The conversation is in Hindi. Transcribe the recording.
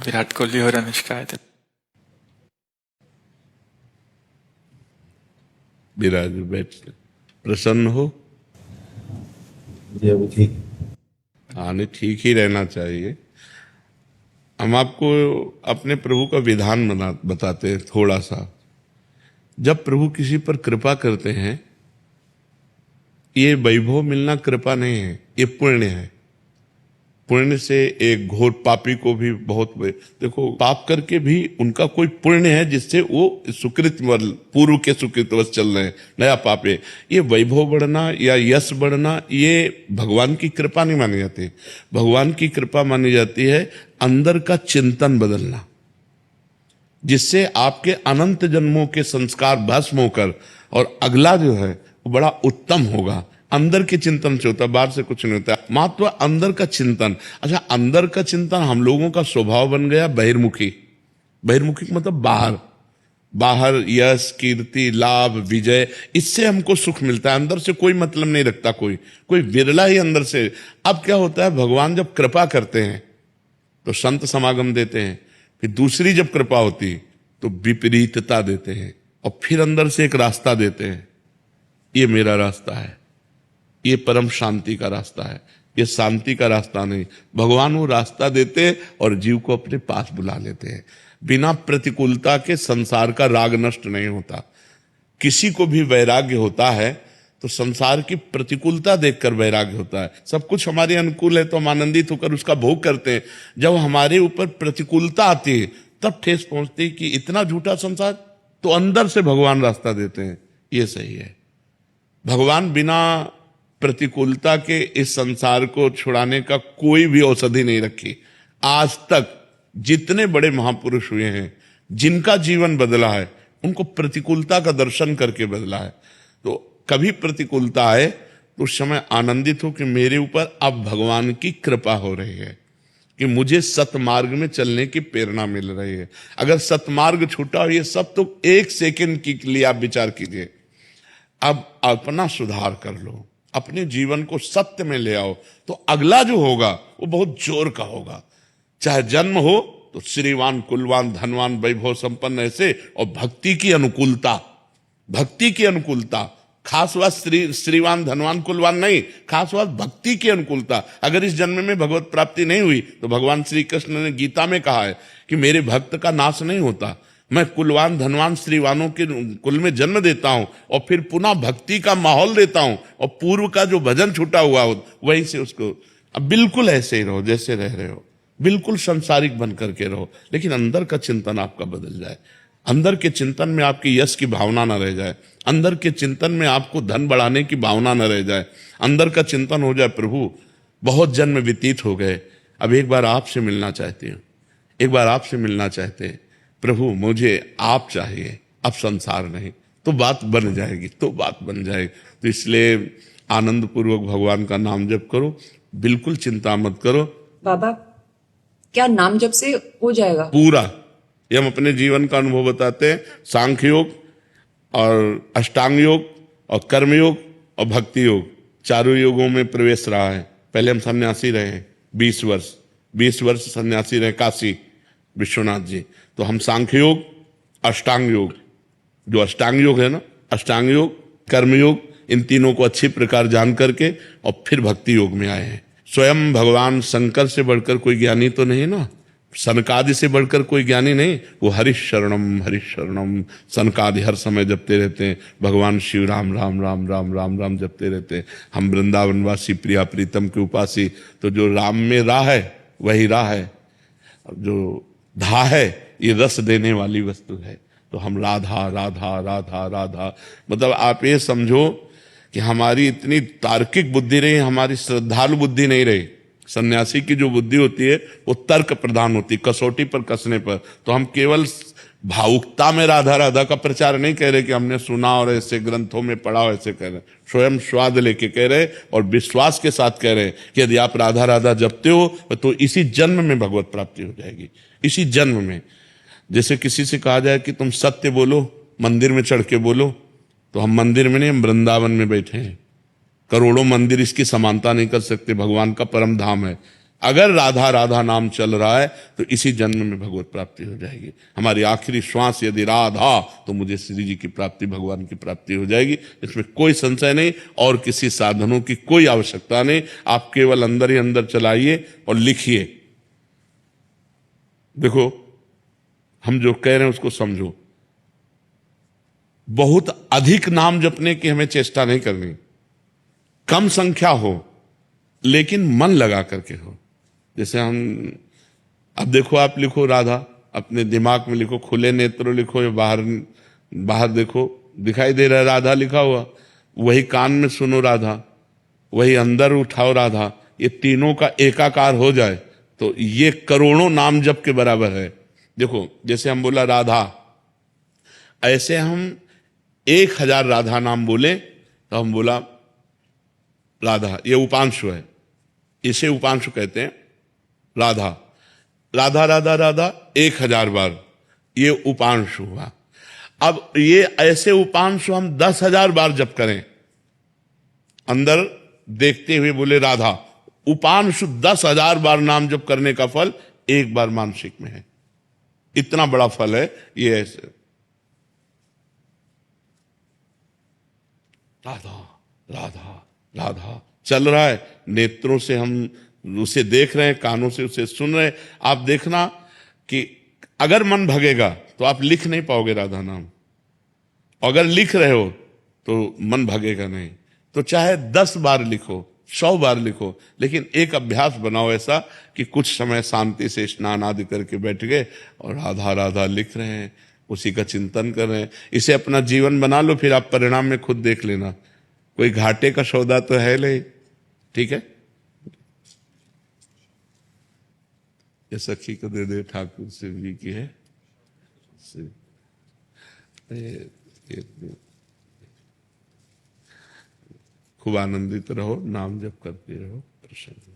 विराट कोहली और अनुष्का है तो विराज बैठ प्रसन्न हो। जी अभी ठीक। हाँ नहीं, ठीक ही रहना चाहिए। हम आपको अपने प्रभु का विधान बताते हैं थोड़ा सा। जब प्रभु किसी पर कृपा करते हैं, ये वैभव मिलना कृपा नहीं है, ये पुण्य है। पुण्य से एक घोर पापी को भी बहुत देखो, पाप करके भी उनका कोई पुण्य है जिससे वो सुकृत पूर्व के सुकृतवश चल रहे हैं, नया पाप है। ये वैभव बढ़ना या यश बढ़ना ये भगवान की कृपा नहीं मानी जाती। भगवान की कृपा मानी जाती है अंदर का चिंतन बदलना, जिससे आपके अनंत जन्मों के संस्कार भस्म होकर और अगला जो है वो बड़ा उत्तम होगा। अंदर के चिंतन से होता है, बाहर से कुछ नहीं होता। मात्र अंदर का चिंतन। अच्छा, अंदर का चिंतन हम लोगों का स्वभाव बन गया बहिर्मुखी। बहिर्मुखी मतलब बाहर, बाहर यश कीर्ति लाभ विजय, इससे हमको सुख मिलता है। अंदर से कोई मतलब नहीं रखता कोई विरला ही अंदर से। अब क्या होता है, भगवान जब कृपा करते हैं तो संत समागम देते हैं, फिर दूसरी जब कृपा होती तो विपरीतता देते हैं, और फिर अंदर से एक रास्ता देते हैं। ये मेरा रास्ता है, ये परम शांति का रास्ता है, ये शांति का रास्ता नहीं। भगवान वो रास्ता देते और जीव को अपने पास बुला लेते हैं। बिना प्रतिकूलता के संसार का राग नष्ट नहीं होता। किसी को भी वैराग्य होता है तो संसार की प्रतिकूलता देखकर वैराग्य होता है। सब कुछ हमारे अनुकूल है तो हम आनंदित होकर उसका भोग करते हैं। जब हमारे ऊपर प्रतिकूलता आती है तब ठेस पहुंचती है कि इतना झूठा संसार, तो अंदर से भगवान रास्ता देते हैं, ये सही है। भगवान बिना प्रतिकूलता के इस संसार को छुड़ाने का कोई भी औषधि नहीं रखी। आज तक जितने बड़े महापुरुष हुए हैं, जिनका जीवन बदला है, उनको प्रतिकूलता का दर्शन करके बदला है। तो कभी प्रतिकूलता आए तो उस समय आनंदित हो कि मेरे ऊपर अब भगवान की कृपा हो रही है, कि मुझे सतमार्ग में चलने की प्रेरणा मिल रही है। अगर सतमार्ग छूटा हो, ये सब तो एक सेकंड के लिए आप विचार कीजिए। अब अपना सुधार कर लो, अपने जीवन को सत्य में ले आओ, तो अगला जो होगा वो बहुत जोर का होगा। चाहे जन्म हो तो श्रीवान कुलवान धनवान वैभव संपन्न ऐसे, और भक्ति की अनुकूलता, भक्ति की अनुकूलता। खास बात श्रीवान धनवान कुलवान नहीं, खास बात भक्ति की अनुकूलता। अगर इस जन्म में भगवत प्राप्ति नहीं हुई तो भगवान श्री कृष्ण ने गीता में कहा है कि मेरे भक्त का नाश नहीं होता, मैं कुलवान धनवान श्रीवानों के कुल में जन्म देता हूं और फिर पुनः भक्ति का माहौल देता हूं, और पूर्व का जो भजन छूटा हुआ हो वहीं से उसको। अब बिल्कुल ऐसे ही रहो जैसे रह रहे हो, बिल्कुल संसारिक बन करके रहो, लेकिन अंदर का चिंतन आपका बदल जाए। अंदर के चिंतन में आपकी यश की भावना न रह जाए, अंदर के चिंतन में आपको धन बढ़ाने की भावना न रह जाए। अंदर का चिंतन हो जाए, प्रभु बहुत जन्म व्यतीत हो गए, अब एक बार आपसे मिलना चाहती हूँ, एक बार आपसे मिलना चाहते हैं प्रभु, मुझे आप चाहिए, अब संसार नहीं। तो बात बन जाएगी, तो बात बन जाएगी। तो इसलिए आनंद पूर्वक भगवान का नाम जप करो, बिल्कुल चिंता मत करो। बाबा, क्या नाम जप से हो जाएगा पूरा? ये हम अपने जीवन का अनुभव बताते हैं। सांख्य योग और अष्टांग योग और कर्म योग और भक्ति योग, चारों योगों में प्रवेश रहा है। पहले हम सन्यासी रहे हैं 20 वर्ष सन्यासी रहे काशी विश्वनाथ जी। तो हम सांख्य योग, अष्टांग योग, जो अष्टांग योग है ना, अष्टांग योग कर्म योग, इन तीनों को अच्छी प्रकार जान करके और फिर भक्ति योग में आए हैं। स्वयं भगवान शंकर से बढ़कर कोई ज्ञानी तो नहीं ना, सनकादि से बढ़कर कोई ज्ञानी नहीं। वो हरिशरणम सनकादि हर समय जपते रहते हैं। भगवान शिव राम राम राम राम राम राम जपते रहते हैं। हम वृंदावनवासी प्रिया प्रीतम के उपासी, तो जो राम में राह है वही राह है, जो धा है ये रस देने वाली वस्तु है। तो हम राधा राधा राधा राधा, मतलब आप ये समझो कि हमारी इतनी तार्किक बुद्धि रही, हमारी श्रद्धालु बुद्धि नहीं रही। सन्यासी की जो बुद्धि होती है वो तर्क प्रधान होती है, कसौटी पर कसने पर। तो हम केवल भावुकता में राधा राधा का प्रचार नहीं कह रहे कि हमने सुना और ऐसे ग्रंथों में पढ़ा हो, ऐसे कह रहे, स्वयं स्वाद लेके कह रहे और विश्वास के साथ कह रहे कि यदि आप राधा राधा जपते हो तो इसी जन्म में भगवत प्राप्ति हो जाएगी, इसी जन्म में। जैसे किसी से कहा जाए कि तुम सत्य बोलो, मंदिर में चढ़ के बोलो, तो हम मंदिर में नहीं, हम वृंदावन में बैठे हैं। करोड़ों मंदिर इसकी समानता नहीं कर सकते, भगवान का परम धाम है। अगर राधा राधा नाम चल रहा है तो इसी जन्म में भगवत प्राप्ति हो जाएगी। हमारी आखिरी श्वास यदि राधा, तो मुझे श्री जी की प्राप्ति, भगवान की प्राप्ति हो जाएगी। इसमें कोई संशय नहीं और किसी साधनों की कोई आवश्यकता नहीं। आप केवल अंदर ही अंदर चलाइए और लिखिए। देखो, हम जो कह रहे हैं उसको समझो। बहुत अधिक नाम जपने की हमें चेष्टा नहीं करनी, कम संख्या हो लेकिन मन लगा करके हो। जैसे हम, अब देखो, आप लिखो राधा, अपने दिमाग में लिखो, खुले नेत्र लिखो या बाहर बाहर देखो, दिखाई दे रहा है राधा लिखा हुआ, वही कान में सुनो राधा, वही अंदर उठाओ राधा, ये तीनों का एकाकार हो जाए तो ये करोड़ों नाम जप के बराबर है। देखो, जैसे हम बोला राधा, ऐसे हम 1000 राधा नाम बोले तो हम बोला राधा, ये उपांशु है, इसे उपांशु कहते हैं। राधा राधा राधा राधा 1000 बार, ये उपांशु हुआ। अब ये ऐसे उपांशु हम 10,000 बार जप करें, अंदर देखते हुए बोले राधा, उपांशु 10,000 बार नाम जप करने का फल एक बार मानसिक में है। इतना बड़ा फल है ये। ऐसे राधा राधा राधा चल रहा है, नेत्रों से हम उसे देख रहे हैं, कानों से उसे सुन रहे हैं। आप देखना कि अगर मन भगेगा तो आप लिख नहीं पाओगे राधा नाम, अगर लिख रहे हो तो मन भगेगा नहीं। तो चाहे 10 बार लिखो, 100 बार लिखो, लेकिन एक अभ्यास बनाओ ऐसा कि कुछ समय शांति से स्नान आदि करके बैठ गए और राधा राधा लिख रहे हैं, उसी का चिंतन कर रहे हैं। इसे अपना जीवन बना लो, फिर आप परिणाम में खुद देख लेना। कोई घाटे का सौदा तो है नहीं, ठीक है। ये सखी को दे दे, ठाकुर शिव जी की है। खूब आनंदित रहो, नाम जप करते रहो, प्रसन्न।